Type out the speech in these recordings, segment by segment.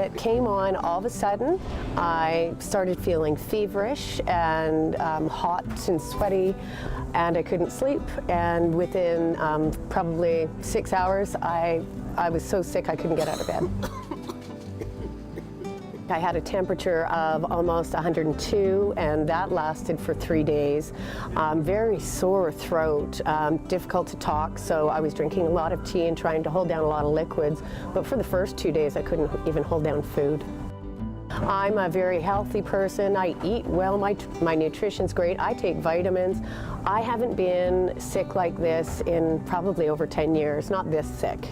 It came on all of a sudden. I started feeling feverish and hot and sweaty, and I couldn't sleep. And within probably 6 hours, I was so sick I couldn't get out of bed. I had a temperature of almost 102, and that lasted for 3 days. Very sore throat, difficult to talk, so I was drinking a lot of tea and trying to hold down a lot of liquids. But for the first 2 days, I couldn't even hold down food. I'm a very healthy person. I eat well. My nutrition's great. I take vitamins. I haven't been sick like this in probably over 10 years, not this sick.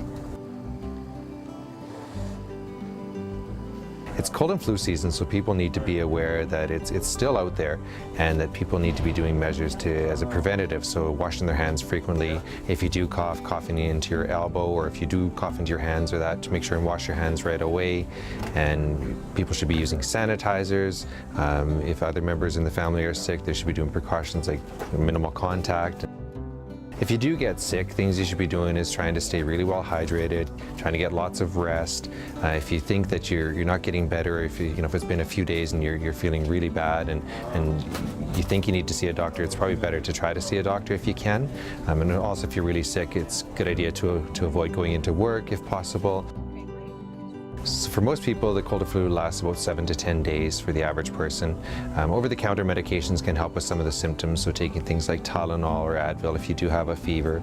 It's cold and flu season, so people need to be aware that it's still out there and that people need to be doing measures as a preventative, so washing their hands frequently. If you do cough, coughing into your elbow, or if you do cough into your hands or that, to make sure and wash your hands right away. And people should be using sanitizers. If other members in the family are sick, they should be doing precautions like minimal contact. If you do get sick, things you should be doing is trying to stay really well hydrated, trying to get lots of rest. If you think that you're not getting better, if if it's been a few days and you're feeling really bad and you think you need to see a doctor, it's probably better to try to see a doctor if you can. And also, if you're really sick, it's a good idea to avoid going into work if possible. So for most people, the cold or flu lasts about 7 to 10 days for the average person. Over-the-counter medications can help with some of the symptoms, so taking things like Tylenol or Advil if you do have a fever.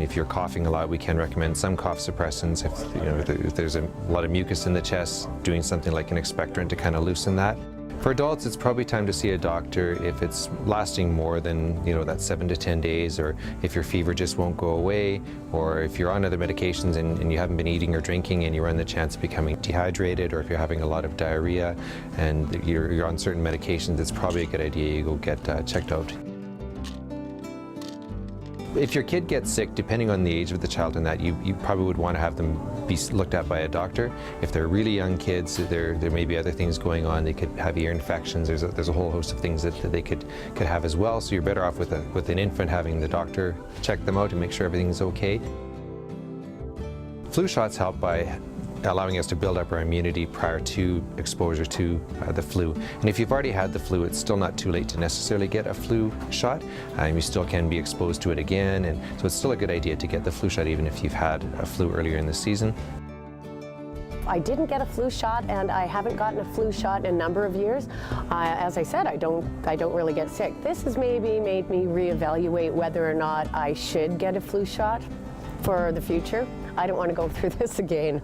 If you're coughing a lot, we can recommend some cough suppressants. If there's a lot of mucus in the chest, doing something like an expectorant to kind of loosen that. For adults, it's probably time to see a doctor if it's lasting more than that 7 to 10 days, or if your fever just won't go away, or if you're on other medications and you haven't been eating or drinking and you run the chance of becoming dehydrated, or if you're having a lot of diarrhea and you're on certain medications, it's probably a good idea you go get checked out. If your kid gets sick, depending on the age of the child and that, you probably would want to have them be looked at by a doctor. If they're really young kids, there may be other things going on. They could have ear infections. There's a whole host of things that they could have as well. So you're better off with an infant having the doctor check them out and make sure everything's okay. Flu shots help by allowing us to build up our immunity prior to exposure to the flu. And if you've already had the flu, it's still not too late to necessarily get a flu shot. You still can be exposed to it again, and so it's still a good idea to get the flu shot even if you've had a flu earlier in the season. I didn't get a flu shot, and I haven't gotten a flu shot in a number of years. As I said, I don't really get sick. This has maybe made me reevaluate whether or not I should get a flu shot for the future. I don't want to go through this again.